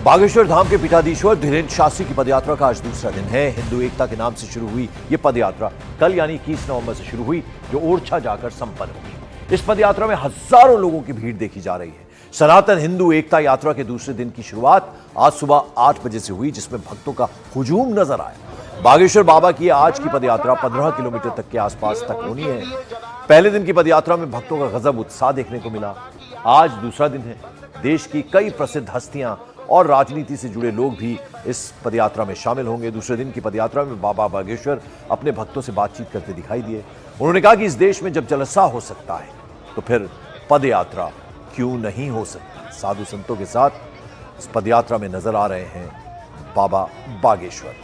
बागेश्वर धाम के पीठाधीश्वर धीरेन्द्र शास्त्री की पदयात्रा का आज दूसरा दिन है। हिंदू एकता के नाम से शुरू हुई ये पदयात्रा कल यानी 21 नवंबर से शुरू हुई, जो ओरछा जाकर संपन्न होगी। इस पदयात्रा में हजारों लोगों की भीड़ देखी जा रही है। सनातन हिंदू एकता यात्रा के दूसरे दिन की शुरुआत आज सुबह 8 बजे से हुई, जिसमें भक्तों का हुजूम नजर आया। बागेश्वर बाबा की आज की पदयात्रा 15 किलोमीटर तक के आसपास तक होनी है। पहले दिन की पदयात्रा में भक्तों का गजब उत्साह देखने को मिला। आज दूसरा दिन है। देश की कई प्रसिद्ध हस्तियां और राजनीति से जुड़े लोग भी इस पदयात्रा में शामिल होंगे। दूसरे दिन की पदयात्रा में बाबा बागेश्वर अपने भक्तों से बातचीत करते दिखाई दिए। उन्होंने कहा कि इस देश में जब जलसा हो सकता है तो फिर पदयात्रा क्यों नहीं हो सकती। साधु संतों के साथ इस पदयात्रा में नजर आ रहे हैं बाबा बागेश्वर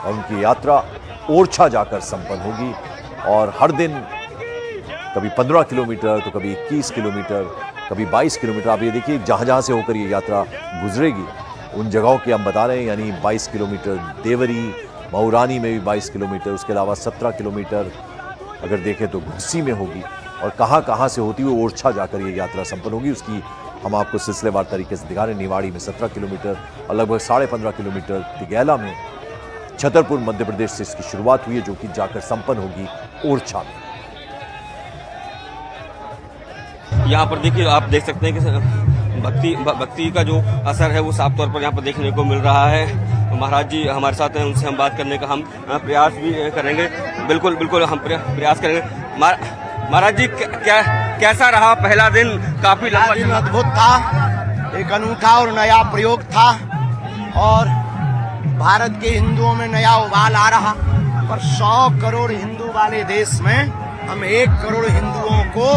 और उनकी यात्रा ओरछा जाकर संपन्न होगी। और हर दिन कभी 15 किलोमीटर तो कभी 21 किलोमीटर, कभी 22 किलोमीटर। आप ये देखिए जहां जहां से होकर ये यात्रा गुजरेगी उन जगहों की हम बता रहे हैं, यानी 22 किलोमीटर देवरी, मऊरानी में भी 22 किलोमीटर, उसके अलावा 17 किलोमीटर अगर देखें तो घुस्सी में होगी। और कहां कहां से होती हुई ओरछा जाकर ये यात्रा संपन्न होगी, उसकी हम आपको सिलसिलेवार तरीके से दिखा रहे हैं। निवाड़ी में 17 किलोमीटर और लगभग 15.5 किलोमीटर तिगैला में, छतरपुर मध्य प्रदेश से इसकी शुरुआत हुई है, जो कि जाकर संपन्न होगी ओरछा में। यहाँ पर देखिए, आप देख सकते हैं कि भक्ति का जो असर है वो साफ तौर पर यहाँ पर देखने को मिल रहा है। महाराज जी हमारे साथ हैं, उनसे हम बात करने का हम प्रयास भी करेंगे। बिल्कुल बिल्कुल हम प्रयास करेंगे। महाराज जी कैसा रहा पहला दिन? काफी लंबा दिन अद्भुत था, एक अनूठा और नया प्रयोग था और भारत के हिंदुओं में नया उबाल आ रहा। पर 100 करोड़ हिंदू वाले देश में हम 1 करोड़ हिंदुओं को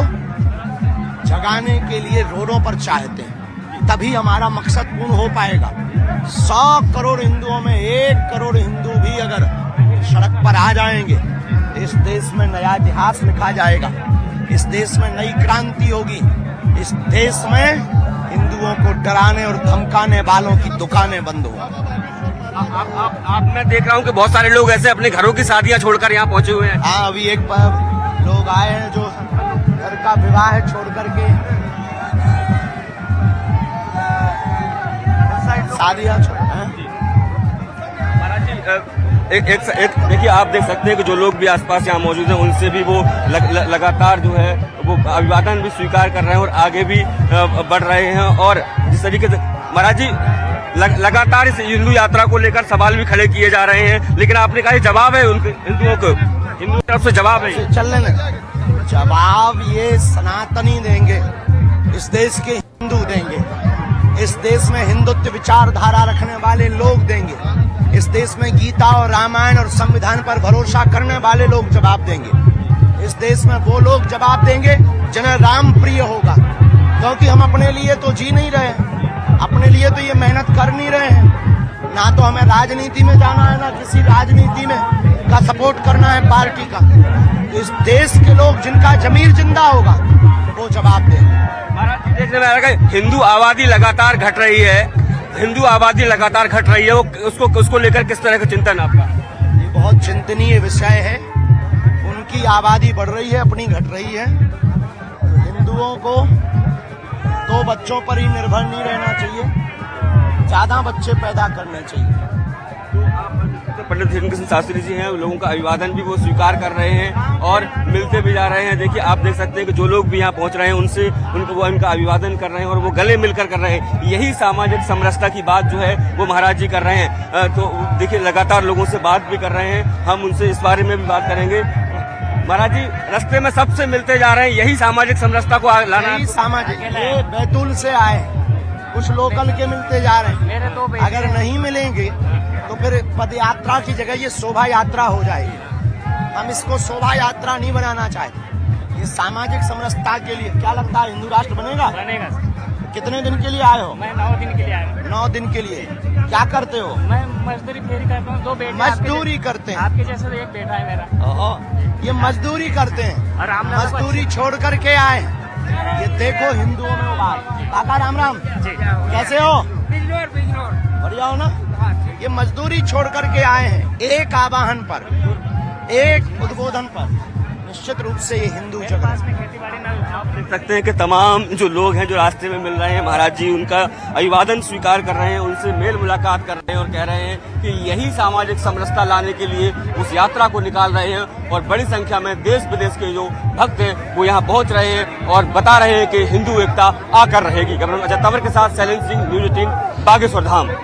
जगाने के लिए रोडों पर चाहते हैं, तभी हमारा मकसद पूर्ण हो पाएगा। 100 करोड़ हिंदुओं में 1 करोड़ हिंदू भी अगर सड़क पर आ जाएंगे, इस देश में नया इतिहास लिखा जाएगा, इस देश में नई क्रांति होगी, इस देश में हिंदुओं को डराने और धमकाने वालों की दुकानें बंद होंगी। आप मैं देख रहा हूँ कि बहुत सारे लोग ऐसे अपने घरों की शादियां छोड़कर यहाँ पहुंचे हुए हैं। हाँ, अभी एक लोग आए हैं जो घर का विवाह छोड़ करके शादियां छोड़। महाराज जी एक देखिए, आप देख सकते हैं कि जो लोग भी आसपास यहाँ मौजूद हैं उनसे भी वो लगातार जो है वो अभिवादन भी स्वीकार कर रहे हैं और आगे भी बढ़ रहे हैं। और जिस तरीके से महाराज जी लगातार इस हिंदू यात्रा को लेकर सवाल भी खड़े किए जा रहे हैं, लेकिन आपने कहा जवाब है उनके हिंदुओं को, हिंदू तरफ से जवाब है। चलने में जवाब ये सनातनी देंगे, इस देश के हिंदू देंगे, इस देश में हिंदुत्व विचारधारा रखने वाले लोग देंगे, इस देश में गीता और रामायण और संविधान पर भरोसा करने वाले लोग जवाब देंगे। इस देश में वो लोग जवाब देंगे जिन्हें राम प्रिय होगा, क्योंकि हम अपने लिए तो जी नहीं रहे, अपने लिए तो ये मेहनत कर नहीं रहे हैं। ना तो हमें राजनीति में जाना है, ना किसी राजनीति में का सपोर्ट करना है पार्टी का। इस देश के लोग जिनका जमीर जिंदा होगा वो जवाब देंगे। महाराज देखने में आ रहा है हिंदू आबादी लगातार घट रही है, हिंदू आबादी लगातार घट रही है, वो उसको लेकर किस तरह का चिंतन आपका? ये बहुत चिंतनीय विषय है। उनकी आबादी बढ़ रही है, अपनी घट रही है। हिंदुओं को 2 बच्चों पर ही निर्भर नहीं रहना चाहिए, ज्यादा बच्चे पैदा करने चाहिए। पंडित धीरेन्द्र सिंह शास्त्री जी हैं, लोगों का अभिवादन भी वो स्वीकार कर रहे हैं और मिलते भी जा रहे हैं। देखिए, आप देख सकते हैं कि जो लोग भी यहाँ पहुंच रहे हैं उनसे वो इनका अभिवादन कर रहे हैं और वो गले मिलकर कर रहे हैं। यही सामाजिक समरसता की बात जो है वो महाराज जी कर रहे हैं। तो देखिए, लगातार लोगों से बात भी कर रहे हैं, हम उनसे इस बारे में भी बात करेंगे। महाराज जी रास्ते में सबसे मिलते जा रहे हैं, यही सामाजिक समरसता को लाना। सामाजिक बैतूल से आए, कुछ लोकल के मिलते जा रहे हैं। अगर नहीं मिलेंगे तो फिर पद यात्रा की जगह ये शोभा यात्रा हो जाएगी। हम इसको शोभा यात्रा नहीं बनाना चाहते, ये सामाजिक समरसता के लिए। क्या लगता है हिंदू राष्ट्र बनेगा? बनेगा। कितने दिन के लिए आए हो? मैं 9 दिन के लिए आया हूँ। 9 दिन के लिए क्या करते हो? मैं मजदूरी फेरी करता हूँ। 2 बेटे मजदूरी करते हैं? आपके जैसे एक बेटा है मेरा। ये मजदूरी करते हैं, मजदूरी छोड़ करके आए। ये देखो हिंदुओं में उबाल। काका राम राम, कैसे हो? बढ़िया हो ना? ये मजदूरी छोड़ करके आए हैं एक आवाहन पर, एक उद्बोधन पर। निश्चित रूप से ये हिंदू जगत में खेती बाड़ी न देख सकते हैं कि तमाम जो लोग हैं जो रास्ते में मिल रहे हैं महाराज जी उनका अभिवादन स्वीकार कर रहे हैं, उनसे मेल मुलाकात कर रहे हैं और कह रहे हैं कि यही सामाजिक समरसता लाने के लिए उस यात्रा को निकाल रहे हैं और बड़ी संख्या में देश विदेश के जो भक्त हैं वो यहाँ पहुंच रहे हैं और बता रहे हैं कि हिंदू एकता आकर रहेगी। कैमरामैन अजय तंवर के साथ शैलेंद्र सिंह, न्यूज 18 बागेश्वर धाम।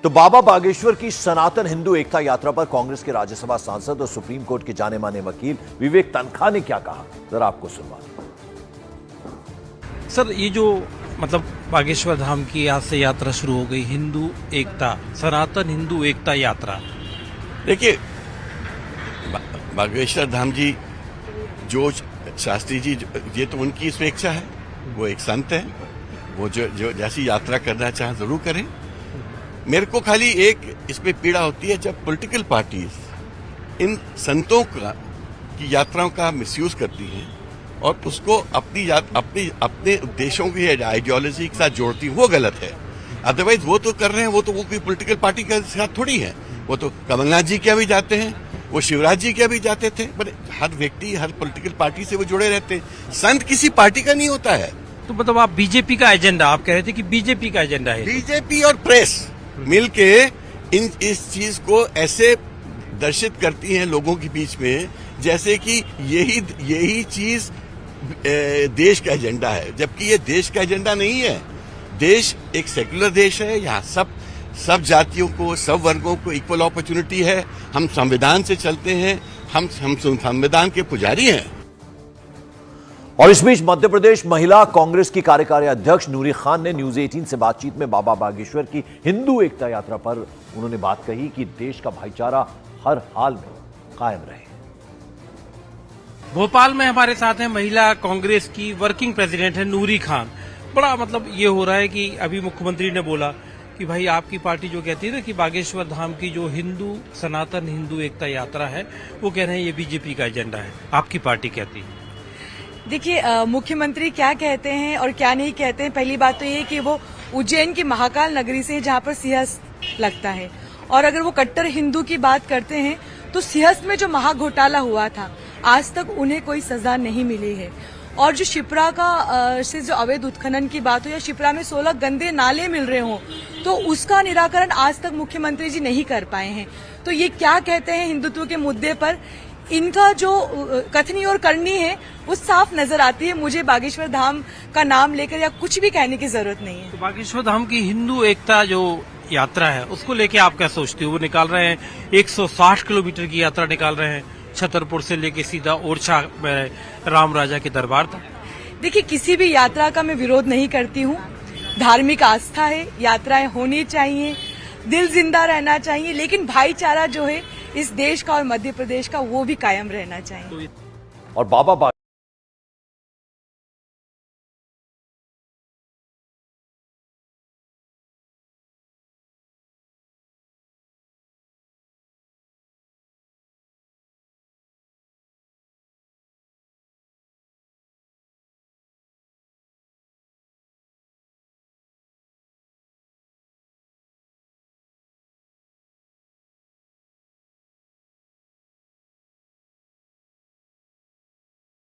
तो बाबा बागेश्वर की सनातन हिंदू एकता यात्रा पर कांग्रेस के राज्यसभा सांसद और सुप्रीम कोर्ट के जाने माने वकील विवेक तनखा ने क्या कहा, जरा आपको सुनवा। सर, ये जो मतलब बागेश्वर धाम की आज से यात्रा शुरू हो गई, हिंदू एकता, सनातन हिंदू एकता यात्रा। देखिए, बागेश्वर धाम जी जो शास्त्री जी, ये तो उनकी स्वेच्छा है, वो एक संत है, वो जो जैसी यात्रा करना चाहे जरूर करें। मेरे को खाली एक इसमें पीड़ा होती है जब पॉलिटिकल पार्टीज इन संतों की यात्राओं का मिसयूज करती हैं और उसको अपने उद्देश्यों की आइडियोलॉजी के साथ जोड़ती है, वो गलत है। अदरवाइज वो तो कर रहे हैं, वो कोई पॉलिटिकल पार्टी के साथ थोड़ी है, वो तो कमलनाथ जी के भी जाते हैं, वो शिवराज जी के भी जाते थे। बट हर व्यक्ति हर पॉलिटिकल पार्टी से वो जुड़े रहते हैं, संत किसी पार्टी का नहीं होता है। तो मतलब आप बीजेपी का एजेंडा, आप कह रहे थे कि बीजेपी का एजेंडा है। बीजेपी और प्रेस मिलके इस चीज को ऐसे दर्शित करती हैं लोगों के बीच में जैसे कि यही चीज देश का एजेंडा है, जबकि ये देश का एजेंडा नहीं है। देश एक सेक्युलर देश है, यहाँ सब जातियों को, सब वर्गों को इक्वल अपॉर्चुनिटी है। हम संविधान से चलते हैं, हम संविधान के पुजारी हैं। और इस बीच मध्य प्रदेश महिला कांग्रेस की कार्यकारी अध्यक्ष नूरी खान ने न्यूज 18 से बातचीत में बाबा बागेश्वर की हिंदू एकता यात्रा पर उन्होंने बात कही कि देश का भाईचारा हर हाल में कायम रहे। भोपाल में हमारे साथ हैं महिला कांग्रेस की वर्किंग प्रेसिडेंट है नूरी खान। बड़ा मतलब ये हो रहा है कि अभी मुख्यमंत्री ने बोला कि भाई आपकी पार्टी जो कहती है ना कि बागेश्वर धाम की जो सनातन हिंदू एकता यात्रा है, वो कह रहे हैं ये बीजेपी का एजेंडा है। आपकी पार्टी कहती है। देखिए, मुख्यमंत्री क्या कहते हैं और क्या नहीं कहते हैं, पहली बात तो ये कि वो उज्जैन की महाकाल नगरी से जहाँ पर सिंहस्थ लगता है, और अगर वो कट्टर हिंदू की बात करते हैं तो सिंहस्थ में जो महाघोटाला हुआ था आज तक उन्हें कोई सजा नहीं मिली है। और जो शिप्रा का से जो अवैध उत्खनन की बात हो या शिप्रा में 16 गंदे नाले मिल रहे हों, तो उसका निराकरण आज तक मुख्यमंत्री जी नहीं कर पाए हैं। तो ये क्या कहते हैं हिंदुत्व के मुद्दे पर, इनका जो कथनी और करनी है वो साफ नजर आती है। मुझे बागेश्वर धाम का नाम लेकर या कुछ भी कहने की जरूरत नहीं है। तो बागेश्वर धाम की हिंदू एकता जो यात्रा है उसको लेके आप क्या सोचती हो? वो निकाल रहे हैं 160 किलोमीटर की यात्रा निकाल रहे हैं, छतरपुर से लेके सीधा ओरछा में राम राजा के दरबार तक। देखिए, किसी भी यात्रा का मैं विरोध नहीं करती हूँ। धार्मिक आस्था है, यात्राएं होनी चाहिए, दिल जिंदा रहना चाहिए, लेकिन भाईचारा जो है इस देश का और मध्य प्रदेश का वो भी कायम रहना चाहिए। और बाबा